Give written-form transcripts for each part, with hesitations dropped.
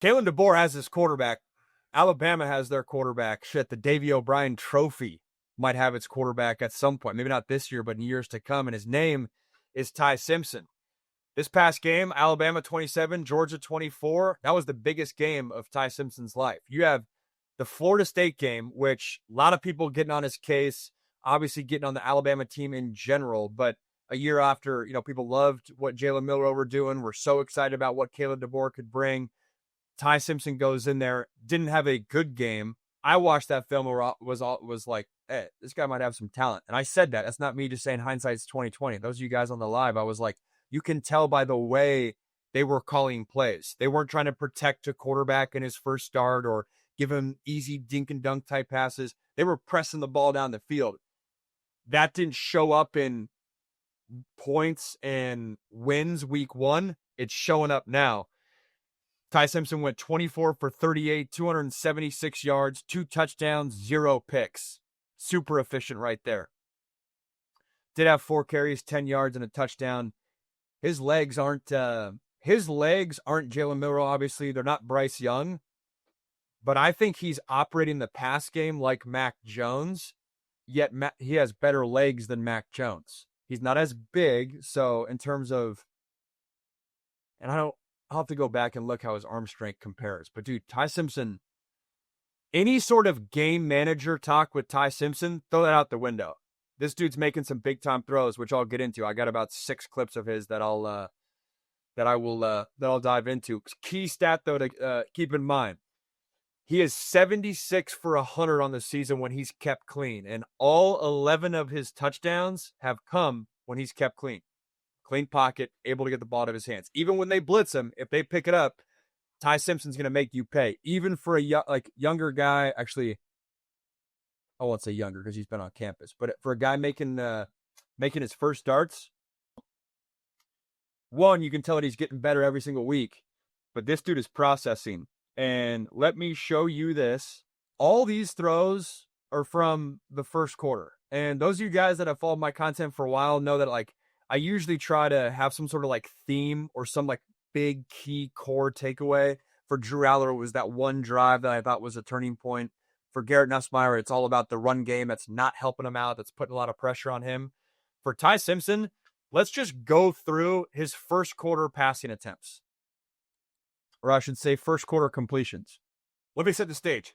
Kalen DeBoer has his quarterback. Alabama has their quarterback. Shit, the Davy O'Brien Trophy might have its quarterback at some point. Maybe not this year, but in years to come. And his name is Ty Simpson. This past game, Alabama 27, Georgia 24. That was the biggest game of Ty Simpson's life. You have the Florida State game, which a lot of people getting on his case, obviously getting on the Alabama team in general. But a year after, people loved what Jalen Milroe were doing. We're so excited about what Kalen DeBoer could bring. Ty Simpson goes in there, didn't have a good game. I watched that film and was like, hey, this guy might have some talent. And I said that. That's not me just saying hindsight's 2020. Those of you guys on the live, I was like, you can tell by the way they were calling plays. They weren't trying to protect a quarterback in his first start or give him easy dink and dunk type passes. They were pressing the ball down the field. That didn't show up in points and wins week one. It's showing up now. Ty Simpson went 24 for 38, 276 yards, 2 touchdowns, 0 picks. Super efficient right there. Did have 4 carries, 10 yards, and a touchdown. His legs aren't Jalen Milroe, obviously. They're not Bryce Young. But I think he's operating the pass game like Mac Jones, yet he has better legs than Mac Jones. He's not as big, so in terms of, and I'll have to go back and look how his arm strength compares. But dude, Ty Simpson, any sort of game manager talk with Ty Simpson, throw that out the window. This dude's making some big time throws, which I'll get into. I got about 6 clips of his that I'll dive into. Key stat though to keep in mind. He is 76 for 100 on the season when he's kept clean, and all 11 of his touchdowns have come when he's kept clean. Clean pocket, able to get the ball out of his hands. Even when they blitz him, if they pick it up, Ty Simpson's going to make you pay. Even for a younger guy, actually, I won't say younger because he's been on campus, but for a guy making his first starts, one, you can tell that he's getting better every single week, but this dude is processing. And let me show you this. All these throws are from the first quarter. And those of you guys that have followed my content for a while know that I usually try to have some sort of theme or some big key core takeaway. For Drew Aller, it was that one drive that I thought was a turning point. For Garrett Nussmeier, it's all about the run game that's not helping him out, that's putting a lot of pressure on him. For Ty Simpson, let's just go through his first quarter passing attempts. Or I should say first quarter completions. Let me set the stage.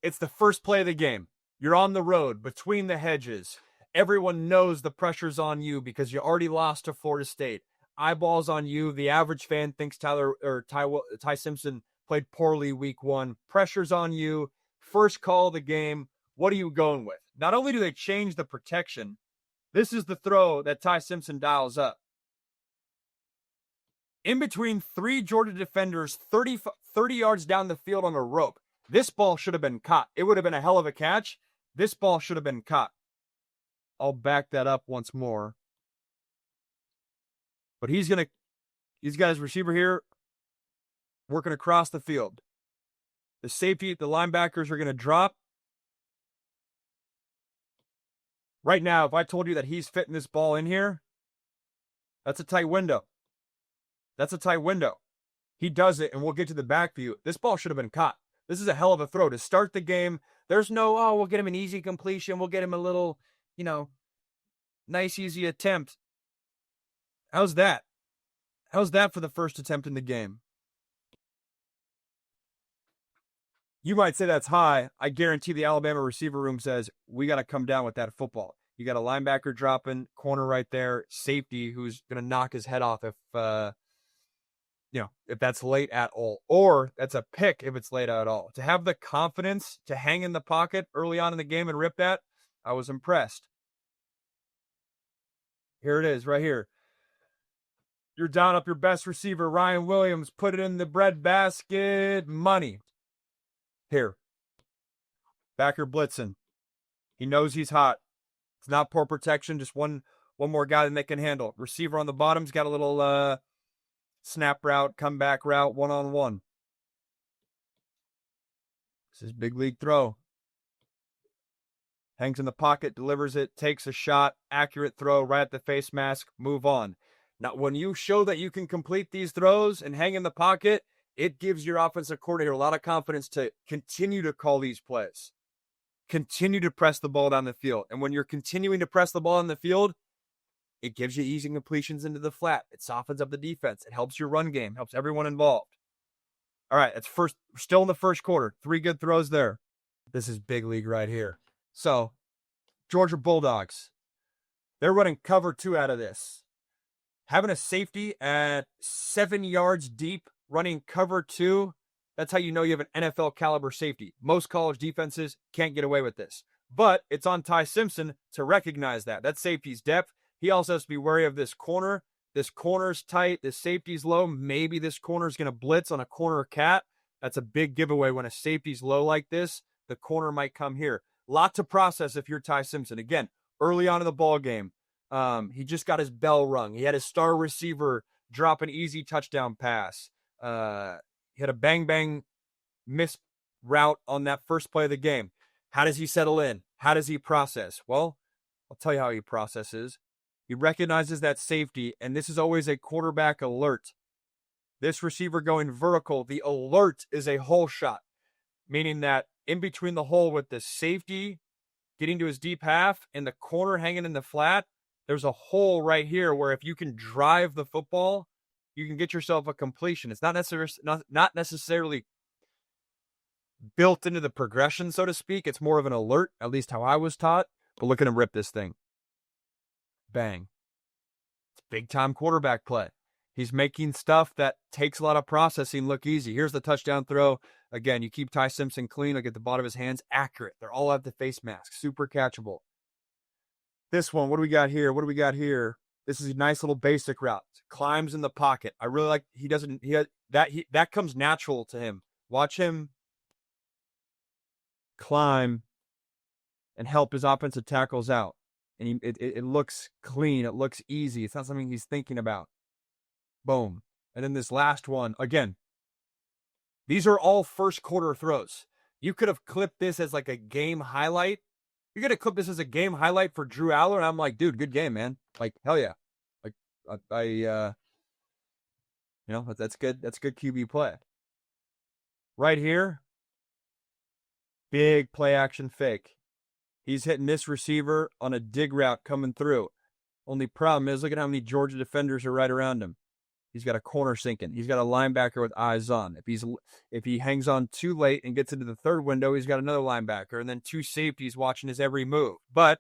It's the first play of the game. You're on the road, between the hedges. Everyone knows the pressure's on you because you already lost to Florida State. Eyeballs on you. The average fan thinks Ty Simpson played poorly week one. Pressure's on you. First call of the game. What are you going with? Not only do they change the protection, this is the throw that Ty Simpson dials up. In between 3 Georgia defenders, 30 yards down the field on a rope. This ball should have been caught. It would have been a hell of a catch. This ball should have been caught. I'll back that up once more. But he's got his receiver here working across the field. The safety, the linebackers are going to drop. Right now, if I told you that he's fitting this ball in here, that's a tight window. That's a tight window. He does it, and we'll get to the back view. This ball should have been caught. This is a hell of a throw to start the game. There's no, we'll get him an easy completion. We'll get him a little, nice, easy attempt. How's that? How's that for the first attempt in the game? You might say that's high. I guarantee the Alabama receiver room says, we got to come down with that football. You got a linebacker dropping, corner right there, safety who's going to knock his head off if that's late at all. Or that's a pick if it's late at all. To have the confidence to hang in the pocket early on in the game and rip that, I was impressed. Here it is right here. You're down up your best receiver, Ryan Williams. Put it in the breadbasket. Money. Here. Backer blitzing. He knows he's hot. It's not poor protection. Just one more guy that they can handle. Receiver on the bottom's got a little snap route, comeback route, one-on-one. This is big league throw. Hangs in the pocket, delivers it, takes a shot, accurate throw right at the face mask, move on. Now, when you show that you can complete these throws and hang in the pocket, it gives your offensive coordinator a lot of confidence to continue to call these plays, continue to press the ball down the field. And when you're continuing to press the ball in the field, it gives you easy completions into the flat. It softens up the defense. It helps your run game, helps everyone involved. All right, it's still in the first quarter. 3 good throws there. This is big league right here. So, Georgia Bulldogs, they're running cover 2 out of this. Having a safety at 7 yards deep, running cover 2, that's how you know you have an NFL caliber safety. Most college defenses can't get away with this. But it's on Ty Simpson to recognize that. That safety's depth. He also has to be wary of this corner. This corner's tight. This safety's low. Maybe this corner's going to blitz on a corner cat. That's a big giveaway when a safety's low like this. The corner might come here. Lot to process if you're Ty Simpson. Again, early on in the ball game, he just got his bell rung. He had his star receiver drop an easy touchdown pass. He had a bang miss route on that first play of the game. How does he settle in? How does he process? Well, I'll tell you how he processes. He recognizes that safety, and this is always a quarterback alert. This receiver going vertical, the alert is a hole shot, meaning that in between the hole with the safety getting to his deep half and the corner hanging in the flat, there's a hole right here where if you can drive the football, you can get yourself a completion. It's not necessarily built into the progression, so to speak. It's more of an alert, at least how I was taught. But look at him rip this thing. Bang. It's big-time quarterback play. He's making stuff that takes a lot of processing look easy. Here's the touchdown throw. Again, you keep Ty Simpson clean. Look at the bottom of his hands. Accurate. They're all at the face mask. Super catchable. This one, what do we got here? This is a nice little basic route. Climbs in the pocket. I really like, that comes natural to him. Watch him climb and help his offensive tackles out. And it looks clean. It looks easy. It's not something he's thinking about. Boom. And then this last one, again, these are all first quarter throws. You could have clipped this as like a game highlight. You're going to clip this as a game highlight for Drew Aller. And I'm like, dude, good game, man. Like, hell yeah. Like, that's good. That's good QB play. Right here, big play action fake. He's hitting this receiver on a dig route coming through. Only problem is, look at how many Georgia defenders are right around him. He's got a corner sinking. He's got a linebacker with eyes on. If he hangs on too late and gets into the third window, he's got another linebacker and then 2 safeties watching his every move. But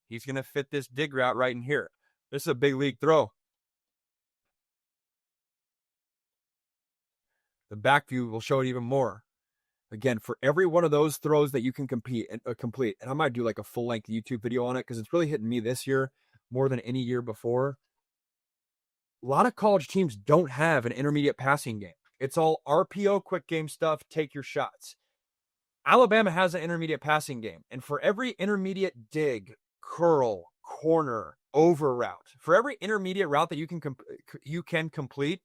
he's going to fit this dig route right in here. This is a big league throw. The back view will show it even more. Again, for every one of those throws that you can complete, and I might do like a full-length YouTube video on it because it's really hitting me this year more than any year before. A lot of college teams don't have an intermediate passing game. It's all RPO, quick game stuff, take your shots. Alabama has an intermediate passing game, and for every intermediate dig, curl, corner, over route, for every intermediate route that you can complete,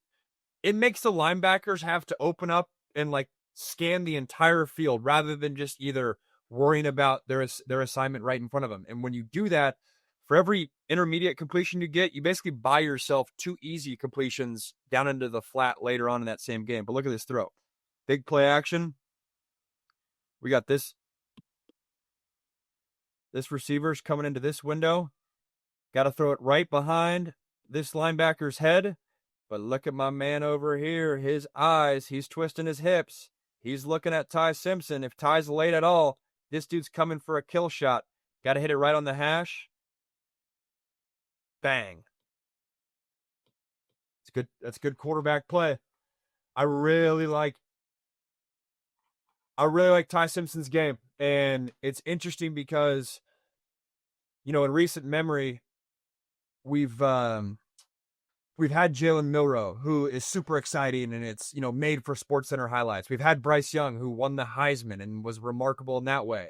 it makes the linebackers have to open up and like scan the entire field rather than just either worrying about their assignment right in front of them. And when you do that, for every intermediate completion you get, you basically buy yourself 2 easy completions down into the flat later on in that same game. But look at this throw. Big play action. We got this. This receiver's coming into this window. Got to throw it right behind this linebacker's head. But look at my man over here. His eyes. He's twisting his hips. He's looking at Ty Simpson. If Ty's late at all, this dude's coming for a kill shot. Got to hit it right on the hash. Bang. It's good. That's good quarterback play. I really like Ty Simpson's game. And it's interesting because, in recent memory, we've had Jalen Milroe, who is super exciting, and it's, made for SportsCenter highlights. We've had Bryce Young, who won the Heisman and was remarkable in that way.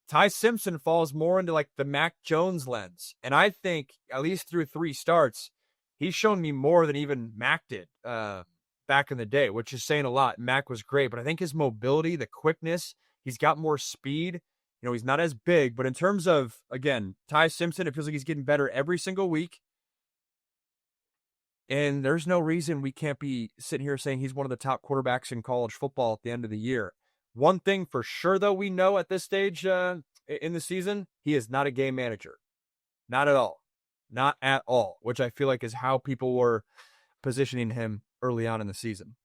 Ty Simpson falls more into like the Mac Jones lens. And I think, at least through 3 starts, he's shown me more than even Mac did back in the day, which is saying a lot. Mac was great, but I think his mobility, the quickness, he's got more speed. He's not as big, but in terms of, again, Ty Simpson, it feels like he's getting better every single week. And there's no reason we can't be sitting here saying he's one of the top quarterbacks in college football at the end of the year. One thing for sure, though, we know at this stage in the season, he is not a game manager. Not at all. Not at all, which I feel like is how people were positioning him early on in the season.